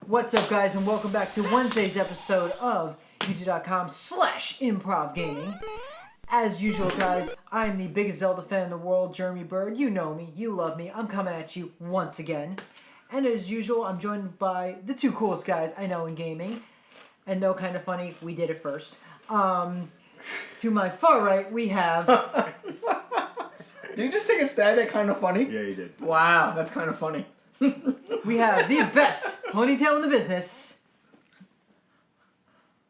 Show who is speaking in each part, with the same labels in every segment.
Speaker 1: What's up, guys, and welcome back to Wednesday's episode of youtube.com/Improv Gaming. As usual, guys, I'm the biggest Zelda fan in the world, Jeremy Bird. You know me, you love me. I'm coming at you once again. And as usual, I'm joined by the two coolest guys I know in gaming. And no, kind of funny, we did it first. To my far right, we have...
Speaker 2: Did you just take a stab at kind of funny?
Speaker 3: Yeah, you did.
Speaker 2: Wow, that's kind of funny.
Speaker 1: We have the best ponytail in the business,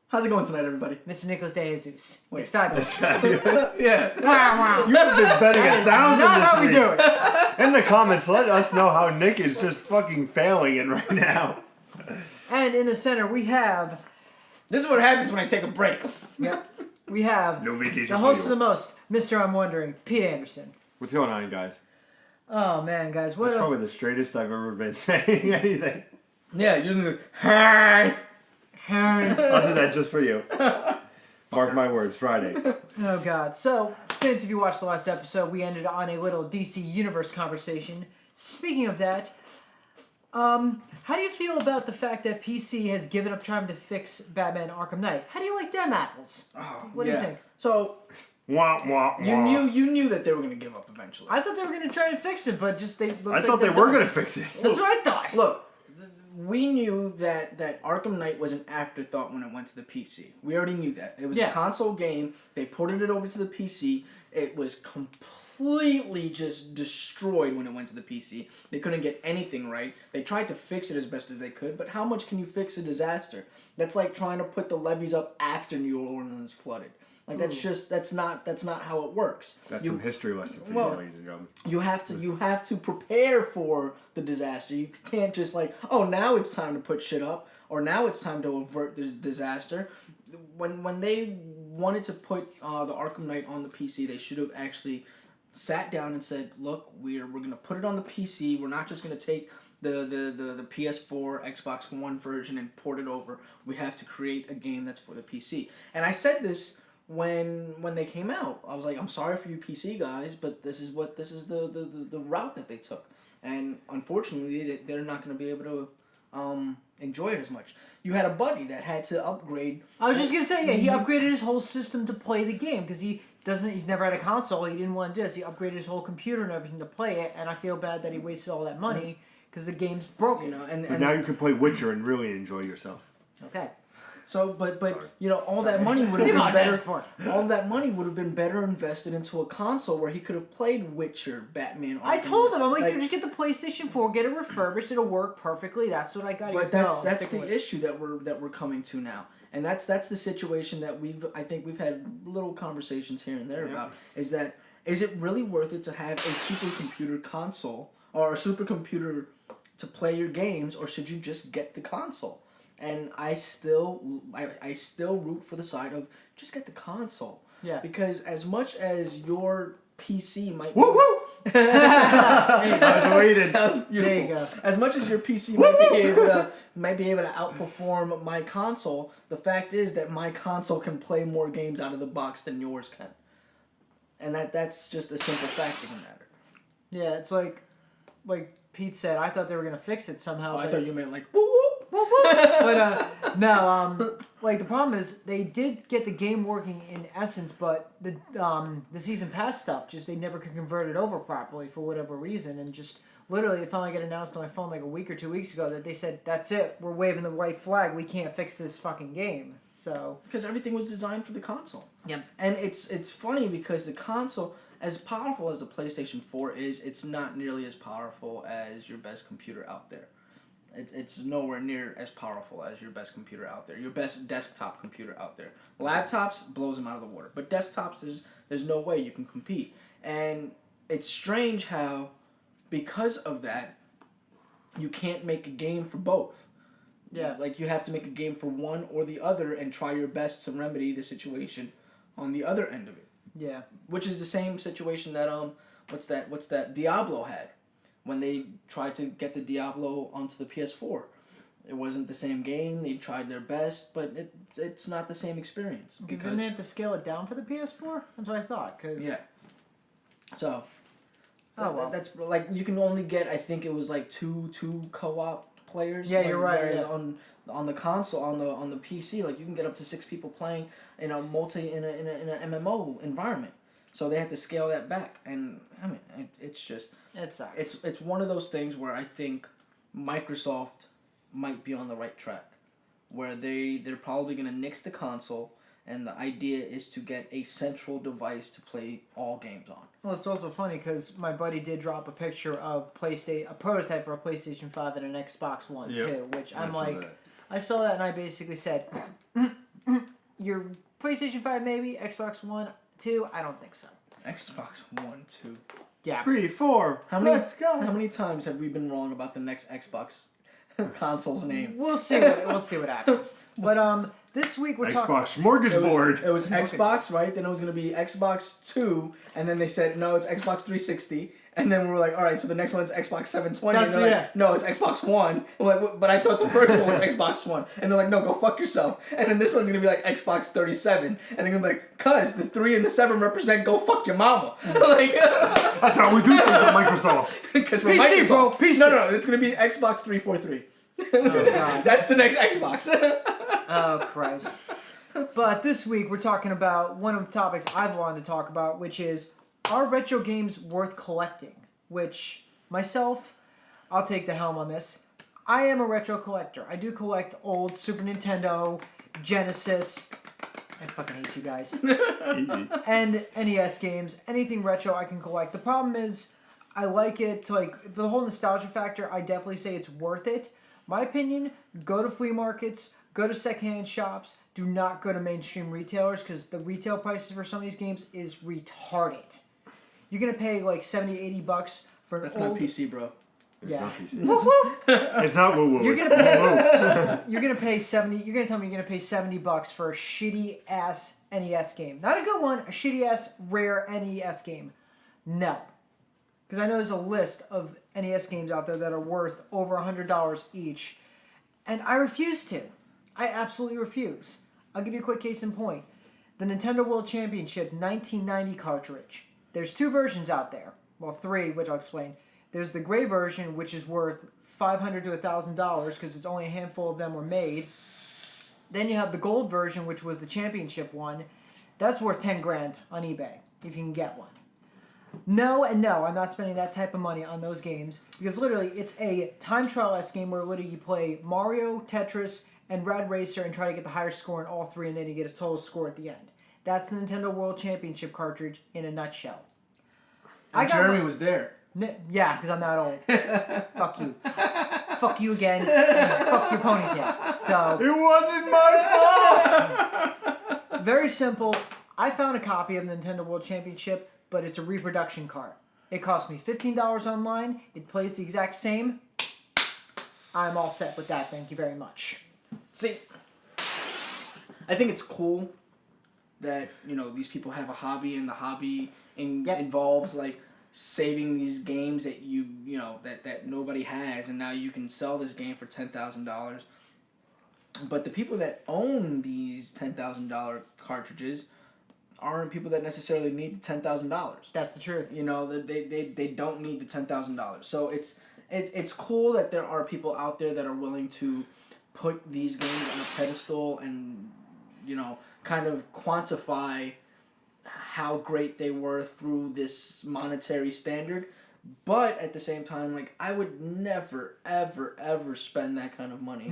Speaker 2: How's it going tonight, everybody?
Speaker 1: Mr. Nicholas De Jesus.
Speaker 2: Wait.
Speaker 1: It's fabulous.
Speaker 2: Yeah.
Speaker 1: Wow, wow.
Speaker 3: You have been betting
Speaker 1: That is
Speaker 3: $1,000
Speaker 1: not how we
Speaker 3: this
Speaker 1: do
Speaker 3: week.
Speaker 1: it.
Speaker 3: In the comments, let us know how Nick is just fucking failing it right now.
Speaker 1: And in the center, we have...
Speaker 2: This is what happens when I take a break.
Speaker 1: Yep. We have
Speaker 3: No vacation
Speaker 1: the
Speaker 3: for
Speaker 1: host
Speaker 3: you.
Speaker 1: of the most, Mr. I'm Wondering, Pete Anderson.
Speaker 3: What's going on, guys?
Speaker 1: Oh, man, guys. What
Speaker 3: That's
Speaker 1: a...
Speaker 3: probably the straightest I've ever been saying anything.
Speaker 2: Yeah, usually hi.
Speaker 3: I'll do that just for you. Mark my words, Friday.
Speaker 1: Oh, God. So, since if you watched the last episode, we ended on a little DC Universe conversation. Speaking of that, how do you feel about the fact that PC has given up trying to fix Batman Arkham Knight? How do you like them apples?
Speaker 2: Oh,
Speaker 1: What do you think?
Speaker 2: So
Speaker 3: Wah, wah, wah.
Speaker 2: you knew that they were gonna give up eventually.
Speaker 1: I thought they were going to try and fix it, but just they...
Speaker 3: I thought they were going to fix it.
Speaker 1: That's what I thought.
Speaker 2: Look, we knew that Arkham Knight was an afterthought when it went to the PC. We already knew that. It was a console game. They ported it over to the PC. It was completely just destroyed when it went to the PC. They couldn't get anything right. They tried to fix it as best as they could, but how much can you fix a disaster? That's like trying to put the levees up after New Orleans flooded. Like that's not how it works.
Speaker 3: That's some history lesson for you, ladies and gentlemen.
Speaker 2: You have to prepare for the disaster. You can't just like, oh, now it's time to put shit up, or now it's time to avert the disaster. When they wanted to put the Arkham Knight on the PC, they should have actually sat down and said, look, we're gonna put it on the PC. We're not just gonna take the PS4, Xbox One version and port it over. We have to create a game that's for the PC. And I said this when they came out. I was like, I'm sorry for you PC guys, but this is the route that they took. And unfortunately, they're not going to be able to enjoy it as much. You had a buddy that had to upgrade.
Speaker 1: I was just going to say, yeah, he upgraded his whole system to play the game because he's never had a console. He didn't want to do this. He upgraded his whole computer and everything to play it, and I feel bad that he wasted all that money because the game's broken.
Speaker 2: You know, and
Speaker 3: But now you can play Witcher and really enjoy yourself.
Speaker 1: Okay.
Speaker 2: So, but you know, all that money would have been better.
Speaker 1: For
Speaker 2: All that money would have been better invested into a console where he could have played Witcher, Batman.
Speaker 1: I told him, I'm like, just get the PlayStation 4, get it refurbished, it'll work perfectly. That's what I got.
Speaker 2: But that's the issue that we're coming to now, and that's the situation that I think we've had little conversations here and there about. Is it really worth it to have a supercomputer console or a supercomputer to play your games, or should you just get the console? And I still root for the side of just get the console.
Speaker 1: Yeah.
Speaker 2: Because as much as your PC might
Speaker 3: Woo woo! I was waiting.
Speaker 2: That was beautiful.
Speaker 1: There you go.
Speaker 2: As much as your PC might be able to outperform my console, the fact is that my console can play more games out of the box than yours can. And that's just a simple fact of the matter.
Speaker 1: Yeah, it's like Pete said, I thought they were going to fix it somehow.
Speaker 2: Oh, I thought you meant like, woo woo!
Speaker 1: But no, like the problem is they did get the game working in essence, but the season pass stuff just they never could convert it over properly for whatever reason, and just literally it finally got announced on my phone like a week or 2 weeks ago that they said that's it, we're waving the white flag, we can't fix this fucking game. So
Speaker 2: because everything was designed for the console.
Speaker 1: Yep.
Speaker 2: And it's funny because the console, as powerful as the PlayStation 4 is, it's not nearly as powerful as your best computer out there. It's nowhere near as powerful as your best computer out there. Your best desktop computer out there. Laptops blows them out of the water, but desktops there's no way you can compete. And it's strange how, because of that, you can't make a game for both.
Speaker 1: yeah,
Speaker 2: Like you have to make a game for one or the other and try your best to remedy the situation on the other end of it.
Speaker 1: yeah,
Speaker 2: Which is the same situation that what's that Diablo had. When they tried to get the Diablo onto the PS4. It wasn't the same game. They tried their best, but it's not the same experience.
Speaker 1: because didn't they have to scale it down for the PS4? That's what I thought.
Speaker 2: Yeah. So,
Speaker 1: Oh, well.
Speaker 2: that's like you can only get. I think it was like two co-op players.
Speaker 1: Yeah, you're right.
Speaker 2: Whereas
Speaker 1: Yeah.
Speaker 2: on the console, on the PC, like you can get up to 6 people playing in a MMO environment. So they had to scale that back, and I mean, it's just
Speaker 1: It sucks.
Speaker 2: it's one of those things where I think Microsoft might be on the right track, where they're probably gonna nix the console, and the idea is to get a central device to play all games on.
Speaker 1: Well, it's also funny because my buddy did drop a picture of a prototype for a PlayStation 5 and an Xbox One too, which I'm like, I saw that and I basically said, your PlayStation 5 maybe, Xbox One 2, I don't think so.
Speaker 2: Xbox One, 2.
Speaker 1: Yeah.
Speaker 3: 3, 4. Let's go.
Speaker 2: How many times have we been wrong about the next Xbox console's name?
Speaker 1: We'll see what happens. But this week we're talking.
Speaker 3: Xbox smorgasbord.
Speaker 2: It was Xbox, right? Then it was gonna be Xbox 2, and then they said no, it's Xbox 360. And then we were like, all right, so the next one's Xbox 720.
Speaker 1: That's,
Speaker 2: and they're
Speaker 1: yeah.
Speaker 2: like, no, it's Xbox One. We're like, but I thought the first one was Xbox One. And they're like, no, go fuck yourself. And then this one's going to be like Xbox 37. And they're going to be like, cuz, the 3 and the 7 represent go fuck your mama. Like,
Speaker 3: That's how we do things at Microsoft.
Speaker 2: Because we're
Speaker 1: PC,
Speaker 2: Microsoft.
Speaker 1: bro, PC.
Speaker 2: No, it's going to be Xbox 343.
Speaker 1: God.
Speaker 2: That's the next Xbox.
Speaker 1: Oh, Christ. But this week we're talking about one of the topics I've wanted to talk about, which is, are retro games worth collecting? Which, myself, I'll take the helm on this. I am a retro collector. I do collect old Super Nintendo, Genesis, I fucking hate you guys, and NES games. Anything retro I can collect. The problem is, I like it, like, for the whole nostalgia factor, I definitely say it's worth it. My opinion, go to flea markets, go to secondhand shops, do not go to mainstream retailers, because the retail prices for some of these games is retarded. You're going to pay like $70, $80 for an
Speaker 2: That's
Speaker 1: old...
Speaker 2: not PC, bro.
Speaker 3: It's
Speaker 1: Yeah.
Speaker 3: not PC.
Speaker 1: Woo woo!
Speaker 3: It's not woo woo.
Speaker 1: You're
Speaker 3: It's
Speaker 1: gonna
Speaker 3: woo woo.
Speaker 1: You're gonna pay 70. You're gonna tell me you're gonna pay $70 for a shitty ass NES game. Not a good one. A shitty ass rare NES game. No, because I know there's a list of NES games out there that are worth over $100 each, and I refuse to. I absolutely refuse. I'll give you a quick case in point. The Nintendo World Championship 1990 cartridge. There's 2 versions out there. Well, 3, which I'll explain. There's the gray version, which is worth $500 to $1,000 because it's only a handful of them were made. Then you have the gold version, which was the championship one. That's worth 10 grand on eBay if you can get one. No and no, I'm not spending that type of money on those games because literally it's a time trial-esque game where literally you play Mario, Tetris, and Rad Racer and try to get the higher score in all 3 and then you get a total score at the end. That's the Nintendo World Championship cartridge in a nutshell.
Speaker 2: And Jeremy was there.
Speaker 1: Yeah, because I'm that old. Fuck you. Fuck you again. Fuck your ponytail. So,
Speaker 3: It wasn't my fault.
Speaker 1: very simple. I found a copy of the Nintendo World Championship, but it's a reproduction cart. It cost me $15 online. It plays the exact same. I'm all set with that. Thank you very much.
Speaker 2: See, I think it's cool that, you know, these people have a hobby and the hobby involves, like, saving these games that you know, that nobody has, and now you can sell this game for $10,000. But the people that own these $10,000 cartridges aren't people that necessarily need the $10,000.
Speaker 1: That's the truth.
Speaker 2: You know, they don't need the $10,000. So it's cool that there are people out there that are willing to put these games on a pedestal and, you know, kind of quantify how great they were through this monetary standard. But at the same time, like, I would never, ever, ever spend that kind of money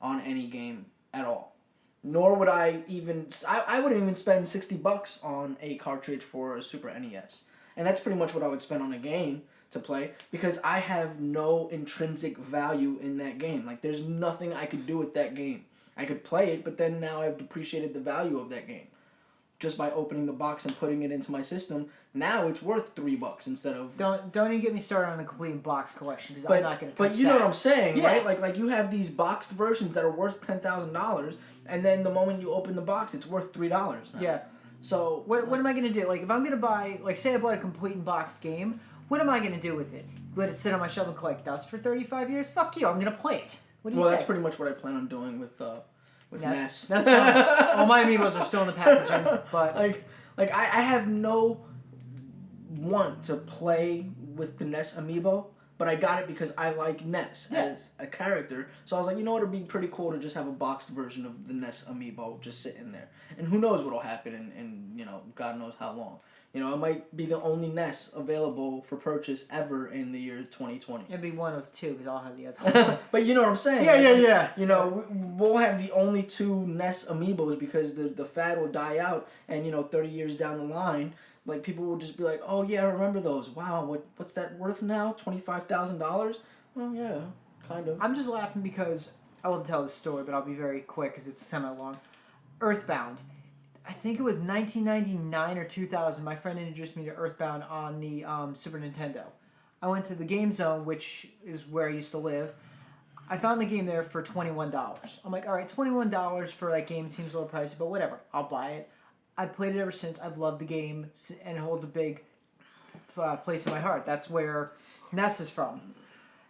Speaker 2: on any game at all. Nor would I even... I wouldn't even spend $60 on a cartridge for a Super NES. And that's pretty much what I would spend on a game to play, because I have no intrinsic value in that game. Like, there's nothing I could do with that game. I could play it, but then now I've depreciated the value of that game. Just by opening the box and putting it into my system, now it's worth $3 instead of...
Speaker 1: Don't even get me started on the complete box collection, because I'm not going to touch that.
Speaker 2: But you know what I'm saying,
Speaker 1: Yeah.
Speaker 2: right? Like you have these boxed versions that are worth $10,000, and then the moment you open the box, it's worth $3 now.
Speaker 1: Yeah.
Speaker 2: So...
Speaker 1: What am I going to do? Like, if I'm going to buy... Like, say I bought a complete and boxed game, what am I going to do with it? Let it sit on my shelf and collect dust for 35 years? Fuck you, I'm going to play it. What do you think?
Speaker 2: that's pretty much what I plan on doing with NES.
Speaker 1: That's fine. All my amiibos are still in the packaging, but...
Speaker 2: Like I have no want to play with the NES amiibo, but I got it because I like Ness
Speaker 1: Yeah.
Speaker 2: as a character. So I was like, you know what, it'd be pretty cool to just have a boxed version of the Ness amiibo just sitting there. And who knows what'll happen in God knows how long. It might be the only Ness available for purchase ever in the year 2020.
Speaker 1: It'd be one of two because I'll have the other one.
Speaker 2: But you know what I'm saying?
Speaker 1: Yeah.
Speaker 2: We'll have the only two Ness amiibos because the fad will die out, and 30 years down the line, like people will just be like, oh yeah, I remember those. Wow, what's that worth now? $25,000? Oh yeah, kind of.
Speaker 1: I'm just laughing because I will tell this story, but I'll be very quick because it's semi long. Earthbound. I think it was 1999 or 2000. My friend introduced me to Earthbound on the Super Nintendo. I went to the Game Zone, which is where I used to live. I found the game there for $21. I'm like, all right, $21 for that game seems a little pricey, but whatever. I'll buy it. I played it ever since. I've loved the game, and it holds a big place in my heart. That's where Ness is from.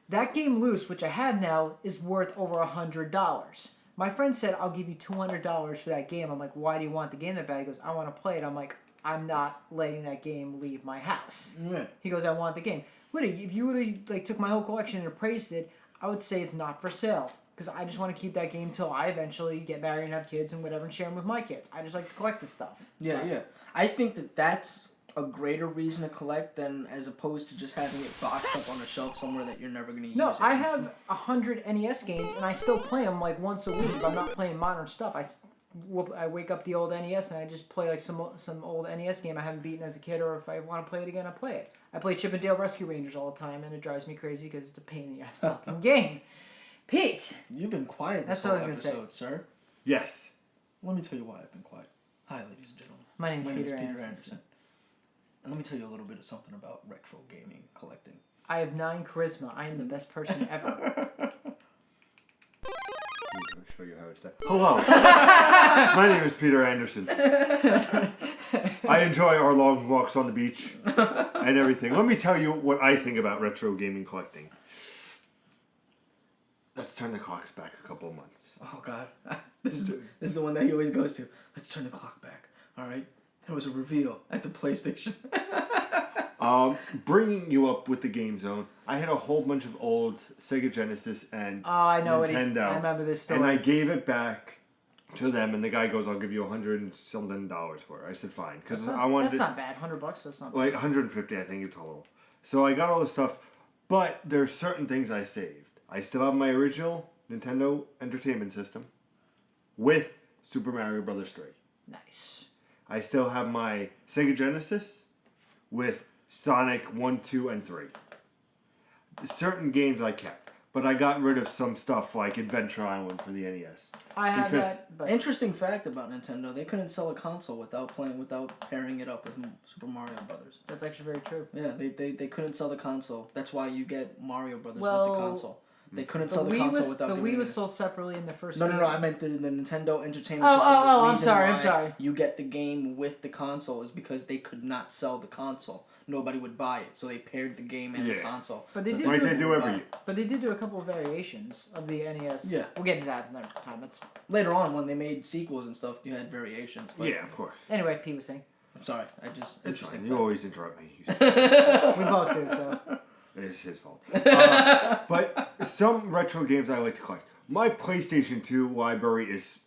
Speaker 1: That game Loose, which I have now, is worth over $100. My friend said, I'll give you $200 for that game. I'm like, why do you want the game that bad? He goes, I want to play it. I'm like, I'm not letting that game leave my house.
Speaker 2: Yeah.
Speaker 1: He goes, I want the game. If you would have took my whole collection and appraised it, I would say it's not for sale. Because I just want to keep that game till I eventually get married and have kids and whatever and share them with my kids. I just like to collect this stuff.
Speaker 2: Yeah. I think that's a greater reason to collect than as opposed to just having it boxed up on a shelf somewhere that you're never going to use.
Speaker 1: No, I have 100 NES games and I still play them like once a week. If I'm not playing modern stuff, I wake up the old NES and I just play like some old NES game I haven't beaten as a kid, or if I want to play it again, I play it. I play Chip and Dale Rescue Rangers all the time and it drives me crazy because it's a pain in the ass fucking game. Pete!
Speaker 2: You've been quiet this
Speaker 1: That's
Speaker 2: whole
Speaker 1: what I was gonna
Speaker 2: episode, sir.
Speaker 3: Yes.
Speaker 2: Let me tell you why I've been quiet. Hi, ladies and gentlemen.
Speaker 1: My name's
Speaker 2: name
Speaker 1: Peter
Speaker 2: is Peter
Speaker 1: Anderson.
Speaker 2: And let me tell you a little bit of something about retro gaming collecting.
Speaker 1: I have 9 charisma. I am the best person ever.
Speaker 3: I'll show you how it's done. Hello. My name is Peter Anderson. I enjoy our long walks on the beach and everything. Let me tell you what I think about retro gaming collecting. Let's turn the clocks back a couple of months.
Speaker 2: Oh God, this is the one that he always goes to. Let's turn the clock back. All right, there was a reveal at the PlayStation.
Speaker 3: Bringing you up with the Game Zone, I had a whole bunch of old Sega Genesis and
Speaker 1: Oh, I know
Speaker 3: Nintendo,
Speaker 1: I remember this story.
Speaker 3: and I gave it back to them, and the guy goes, "I'll give you $100 and something for it." I said, "Fine," because I wanted
Speaker 1: That's not bad. $100. That's not bad.
Speaker 3: like 150, I think, in total. So I got all the stuff, but there's certain things I saved. I still have my original Nintendo Entertainment System with Super Mario Bros. 3.
Speaker 1: Nice.
Speaker 3: I still have my Sega Genesis with Sonic 1, 2, and 3. Certain games I kept, but I got rid of some stuff like Adventure Island for the NES.
Speaker 1: I have
Speaker 3: Because-
Speaker 1: that, but
Speaker 2: Interesting fact about Nintendo: they couldn't sell a console without pairing it up with Super Mario Brothers.
Speaker 1: that's actually very true.
Speaker 2: Yeah, they couldn't sell the console. That's why you get Mario Brothers
Speaker 1: Well,
Speaker 2: with the console. They couldn't
Speaker 1: The
Speaker 2: sell the
Speaker 1: Wii
Speaker 2: console
Speaker 1: was
Speaker 2: without
Speaker 1: the
Speaker 2: giving
Speaker 1: Wii
Speaker 2: it
Speaker 1: was
Speaker 2: a-
Speaker 1: sold separately in the first.
Speaker 2: No,
Speaker 1: game.
Speaker 2: I meant the Nintendo Entertainment
Speaker 1: Oh,
Speaker 2: System. The
Speaker 1: I'm
Speaker 2: reason
Speaker 1: sorry, I'm
Speaker 2: why
Speaker 1: sorry.
Speaker 2: You get the game with the console is because they could not sell the console. Nobody would buy it, so they paired the game and the
Speaker 3: Yeah.
Speaker 2: console.
Speaker 1: But they
Speaker 2: So
Speaker 1: did
Speaker 3: Like
Speaker 1: do
Speaker 3: they
Speaker 1: it-
Speaker 3: do every year.
Speaker 1: But they did do a couple of variations of the NES.
Speaker 2: Yeah.
Speaker 1: We'll get into that another time. It's
Speaker 2: Later on, when they made sequels and stuff, you had variations. But
Speaker 3: Yeah, of course.
Speaker 1: anyway. Pete was saying
Speaker 2: I'm sorry, I just
Speaker 3: It's
Speaker 2: interesting.
Speaker 3: fine. You always interrupt me.
Speaker 1: we both do so.
Speaker 3: It's his fault. But some retro games I like to collect. My PlayStation 2 library is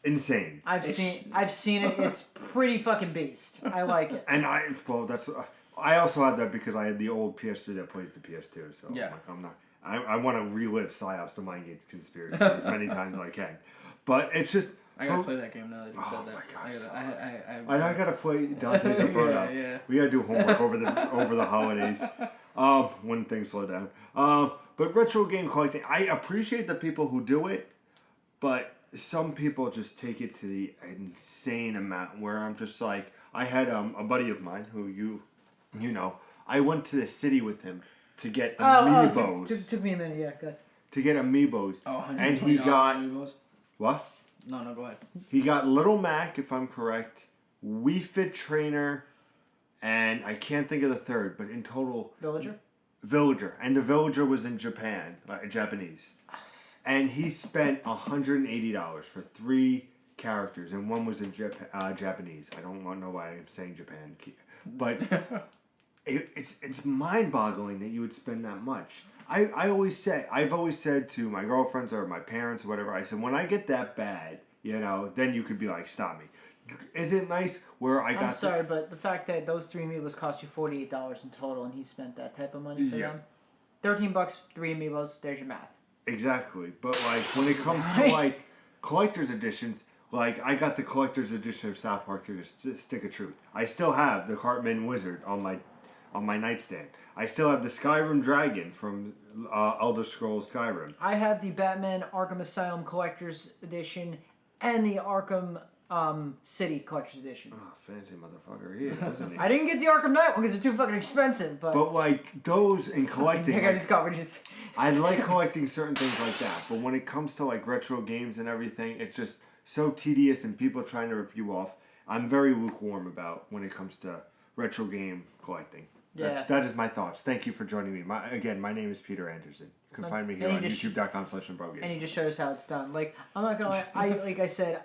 Speaker 3: insane.
Speaker 1: I've seen it. It's pretty fucking beast. I like it.
Speaker 3: And I also had that because I had the old PS3 that plays the PS2. So
Speaker 2: Yeah.
Speaker 3: I'm not. I want to relive PsyOps, the Mind Games Conspiracy, as many times as I can. But it's just.
Speaker 2: I gotta play that game now that you
Speaker 3: Oh
Speaker 2: said that.
Speaker 3: my gosh.
Speaker 2: I
Speaker 3: I gotta play Dante's Inferno.
Speaker 2: Yeah.
Speaker 3: We gotta do homework over the holidays, when things slow down. But retro game collecting, I appreciate the people who do it, but some people just take it to the insane amount where I'm just like, I had a buddy of mine who you know, I went to the city with him to get amiibos.
Speaker 1: Took me a minute. Yeah, good.
Speaker 3: To get amiibos.
Speaker 2: Oh,
Speaker 3: And he got
Speaker 2: Amiibos?
Speaker 3: what?
Speaker 2: No, go ahead.
Speaker 3: He got Little Mac, if I'm correct, Wii Fit Trainer, and I can't think of the third, but in total, Villager. And the Villager was in Japan, Japanese. And he spent $180 for 3 characters, and one was in Japanese. I don't know why I'm saying Japan. But it's mind-boggling that you would spend that much. I've always said to my girlfriends or my parents or whatever, I said, when I get that bad, then you could be like, stop me. Is it nice where
Speaker 1: I'm sorry, but the fact that those 3 amiibos cost you $48 in total, and he spent that type of money for them, $13, 3 amiibos. There's your math.
Speaker 3: Exactly, but like when it comes to like collector's editions, like I got the collector's edition of South Park here, Stick of Truth. I still have the Cartman Wizard on my nightstand. I still have the Skyrim Dragon from Elder Scrolls Skyrim.
Speaker 1: I have the Batman Arkham Asylum Collector's Edition and the Arkham City Collector's Edition.
Speaker 3: Oh, fancy motherfucker he is, isn't he?
Speaker 1: I didn't get the Arkham Knight one because they're too fucking expensive, but
Speaker 3: like those in collecting,
Speaker 1: I got these coverages.
Speaker 3: I like collecting certain things like that, but when it comes to like retro games and everything, it's just so tedious and people trying to rip you off. I'm very lukewarm about when it comes to retro game collecting. That is my thoughts. Thank you for joining me. My name is Peter Anderson. You can find me here on youtube.com/Improv.
Speaker 1: And he just shows how it's done. Like, I'm not gonna lie, like I said,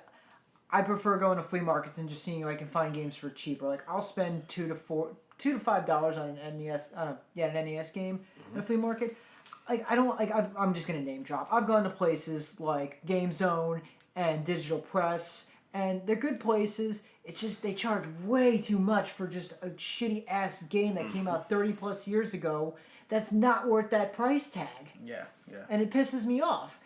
Speaker 1: I prefer going to flea markets and just seeing if I can find games for cheaper. Like, I'll spend $2 to $5 on an NES, an NES game in a flea market. Like, I don't like. I'm just gonna name drop. I've gone to places like Game Zone and Digital Press, and they're good places. It's just they charge way too much for just a shitty ass game that came out 30 plus years ago. That's not worth that price tag.
Speaker 2: Yeah.
Speaker 1: And it pisses me off.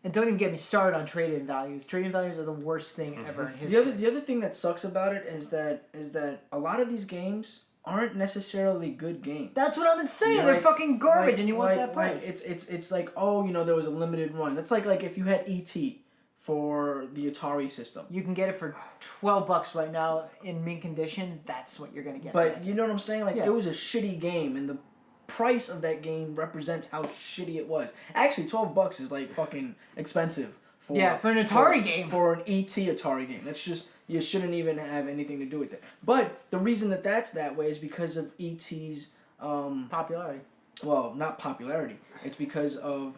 Speaker 1: And don't even get me started on trade-in values. Trade-in values are the worst thing ever in history.
Speaker 2: The other thing that sucks about it is that a lot of these games aren't necessarily good games.
Speaker 1: That's what I've been saying. They're fucking garbage, and you want that price.
Speaker 2: It's like, there was a limited run. That's like if you had E.T. for the Atari system.
Speaker 1: You can get it for $12 right now in mint condition. That's what you're gonna get.
Speaker 2: But you know what I'm saying? Like, it was a shitty game, and the price of that game represents how shitty it was. Actually, $12 is like fucking expensive for
Speaker 1: an Atari game.
Speaker 2: For an E.T. Atari game. That's just, you shouldn't even have anything to do with it. But the reason that's that way is because of E.T.'s
Speaker 1: popularity.
Speaker 2: Well, not popularity. It's because of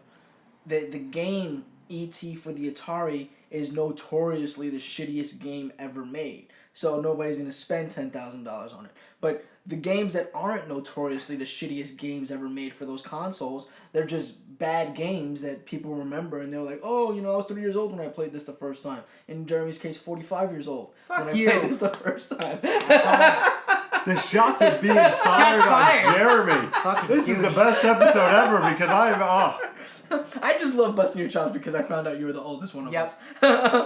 Speaker 2: the game E.T. for the Atari is notoriously the shittiest game ever made. So nobody's going to spend $10,000 on it. But the games that aren't notoriously the shittiest games ever made for those consoles, they're just bad games that people remember, and they're like, oh, I was 3 years old when I played this the first time. In Jeremy's case, 45 years old when I played this the first time.
Speaker 3: The shots are being fired on Jeremy. This is the best episode ever because
Speaker 2: I just love busting your chops because I found out you were the oldest one of us.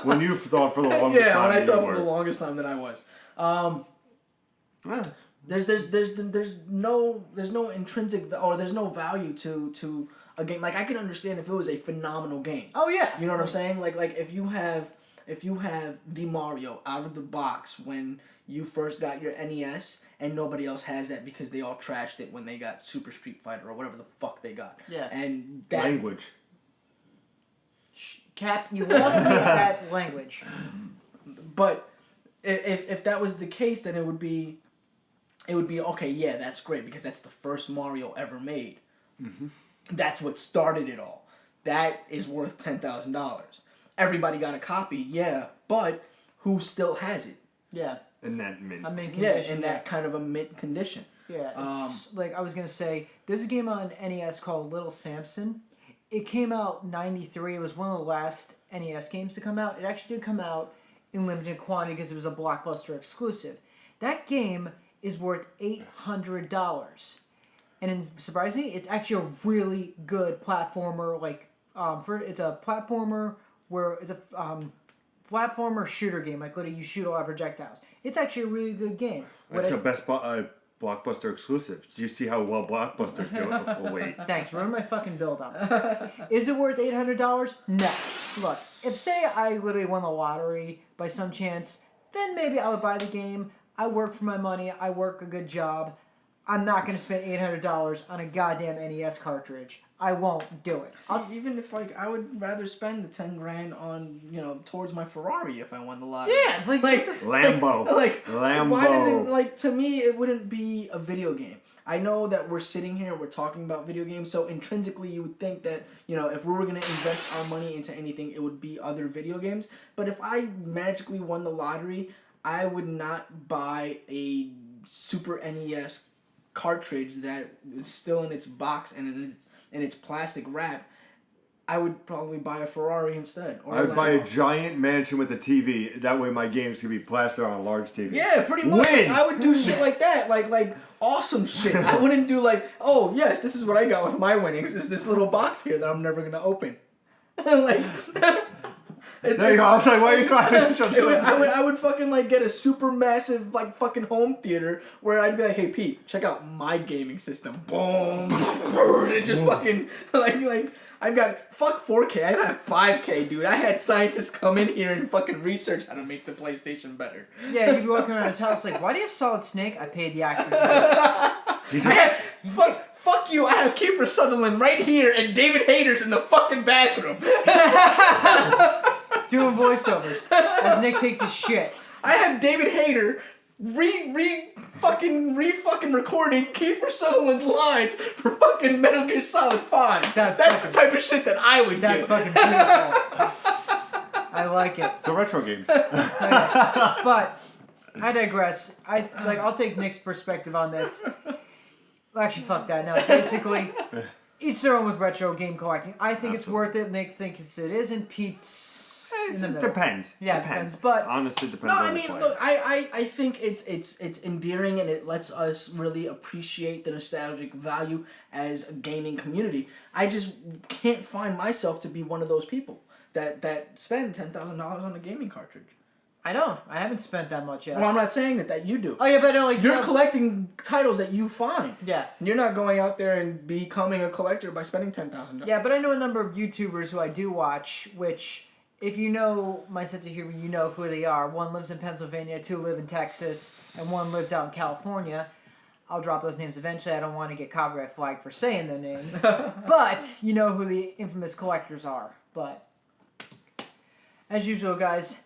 Speaker 3: When you thought for the longest time.
Speaker 2: Yeah, when I thought for the longest time that I was. There's no intrinsic, or there's no value to a game. Like, I could understand if it was a phenomenal game.
Speaker 1: Oh yeah.
Speaker 2: You know what I'm saying? Like if you have the Mario out of the box when you first got your NES, and nobody else has that because they all trashed it when they got Super Street Fighter or whatever the fuck they got.
Speaker 1: Yeah.
Speaker 2: And that
Speaker 3: language.
Speaker 1: Cap, you lost me at that language.
Speaker 2: But if that was the case, then it would be okay. Yeah, that's great because that's the first Mario ever made.
Speaker 3: Mm-hmm.
Speaker 2: That's what started it all. That is worth $10,000. Everybody got a copy, yeah, but who still has it?
Speaker 1: Yeah.
Speaker 3: In that mint.
Speaker 2: In that kind of a mint condition.
Speaker 1: Yeah. Like I was gonna say, there's a game on NES called Little Samson. It came out in '93. It was one of the last NES games to come out. It actually did come out in limited quantity because it was a Blockbuster exclusive. That game is worth $800. And surprisingly, it's actually a really good platformer. It's a platformer where it's a platformer shooter game. Like, you shoot a lot of projectiles. It's actually a really good game.
Speaker 3: It's a best Blockbuster exclusive. Do you see how well Blockbuster's doing? Oh, wait.
Speaker 1: Thanks. Remember my fucking build up. Is it worth $800? No. Look, if say I literally won the lottery by some chance, then maybe I would buy the game. I work for my money. I work a good job. I'm not going to spend $800 on a goddamn NES cartridge. I won't do it.
Speaker 2: See, even if I would rather spend the $10,000 on towards my Ferrari if I won the lottery.
Speaker 1: Yeah, it's like
Speaker 3: Lambo. Lambo.
Speaker 2: Why does it to me it wouldn't be a video game? I know that we're sitting here and we're talking about video games, so intrinsically you would think that if we were gonna invest our money into anything, it would be other video games. But if I magically won the lottery, I would not buy a Super NES cartridge that is still in its box and in its plastic wrap, I would probably buy a Ferrari instead. Or
Speaker 3: I would buy a giant mansion with a TV. That way my games could be plastered on a large TV.
Speaker 2: Yeah, pretty much.
Speaker 3: Win!
Speaker 2: I would do shit like that. Like awesome shit. I wouldn't do like, oh, yes, this is what I got with my winnings. Is this little box here that I'm never going to open. Like...
Speaker 3: There you go. I was like, why are you smiling?
Speaker 2: I would fucking like get a super massive like fucking home theater where I'd be like, hey Pete, check out my gaming system. Boom, and just fucking like I've got fuck 4K. I got 5K, dude. I had scientists come in here and fucking research how to make the PlayStation better.
Speaker 1: Yeah, you'd be walking around his house like, why do you have Solid Snake? I paid the actor.
Speaker 2: Fuck you. I have Kiefer Sutherland right here and David Hayter's in the fucking bathroom.
Speaker 1: Doing voiceovers as Nick takes his shit.
Speaker 2: I have David Hayter fucking recording Kiefer Sutherland's lines for fucking Metal Gear Solid 5. That's the type of shit that I would do.
Speaker 1: That's fucking beautiful. I like it.
Speaker 3: So retro games.
Speaker 1: But I digress. I'll take Nick's perspective on this. Well, actually, fuck that. No, basically, each their own with retro game collecting. I think it's worth it. Nick thinks it isn't. Pete's.
Speaker 3: It depends.
Speaker 1: Yeah, it depends. But
Speaker 3: honestly, depends.
Speaker 2: No,
Speaker 3: on
Speaker 2: I mean, look, I think it's endearing and it lets us really appreciate the nostalgic value as a gaming community. I just can't find myself to be one of those people that spend $10,000 on a gaming cartridge.
Speaker 1: I don't. I haven't spent that much yet.
Speaker 2: Well, I'm not saying that you do.
Speaker 1: Oh yeah, but no, like
Speaker 2: you're collecting titles that you find.
Speaker 1: Yeah.
Speaker 2: You're not going out there and becoming a collector by spending $10,000.
Speaker 1: Yeah, but I know a number of YouTubers who I do watch, which. If you know my sense of humor, you know who they are. One lives in Pennsylvania, two live in Texas, and one lives out in California. I'll drop those names eventually. I don't want to get copyright flagged for saying their names. But you know who the infamous collectors are. But as usual, guys,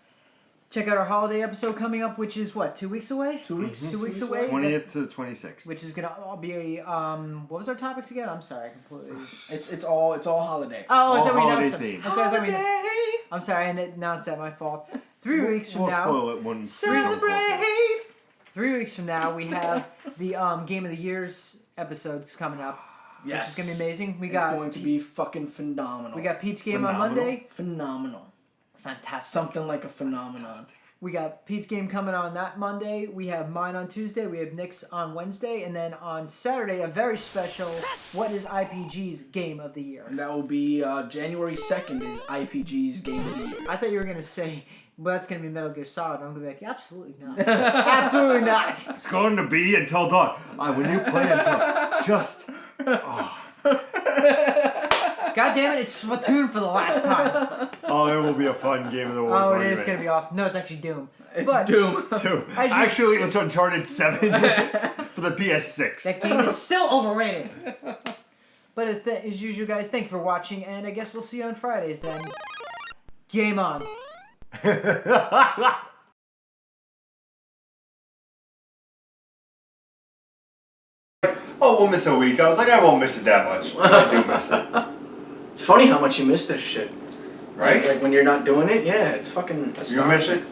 Speaker 1: check out our holiday episode coming up, which is what, 2 weeks away?
Speaker 2: 2 weeks.
Speaker 1: Mm-hmm. 2 weeks away.
Speaker 3: 20th to the 26th.
Speaker 1: Which is gonna all be what was our topics again? I'm sorry, completely.
Speaker 2: It's all holiday.
Speaker 1: Oh,
Speaker 3: all
Speaker 1: I thought we
Speaker 3: holiday
Speaker 1: announced
Speaker 3: theme.
Speaker 1: Holiday. I'm sorry, I announced that. My fault. 3 weeks from now.
Speaker 3: We'll spoil it one.
Speaker 2: Celebrate!
Speaker 1: 3 weeks from now, we have the Game of the Year's episodes coming up.
Speaker 2: Yes.
Speaker 1: Which is going to be amazing.
Speaker 2: It's going to be fucking phenomenal.
Speaker 1: We got Pete's game on Monday.
Speaker 2: Phenomenal.
Speaker 1: Fantastic.
Speaker 2: Something like a phenomenon.
Speaker 1: We got Pete's game coming on that Monday. We have mine on Tuesday. We have Nick's on Wednesday. And then on Saturday, a very special What is IPG's Game of the Year?
Speaker 2: And that will be January 2nd is IPG's Game of the Year.
Speaker 1: I thought you were going to say, well, that's going to be Metal Gear Solid. I'm going to be like, absolutely not. Absolutely not.
Speaker 3: It's going to be until dawn. When you play until just... Oh.
Speaker 1: God damn it, it's Splatoon for the last time.
Speaker 3: Oh, it will be a fun game of the war.
Speaker 1: Oh, it is going to be awesome. No, it's actually Doom.
Speaker 2: It's Doom.
Speaker 3: Actually, it's Uncharted 7 for the PS6.
Speaker 1: That game is still overrated. But as usual, guys, thank you for watching, and I guess we'll see you on Fridays then. Game on.
Speaker 3: Oh, we'll miss a week. I was like, I won't miss it that much. I do miss it.
Speaker 2: It's funny how much you miss this shit.
Speaker 3: Right?
Speaker 2: Like when you're not doing it, yeah, it's fucking astonishing.
Speaker 3: You miss it?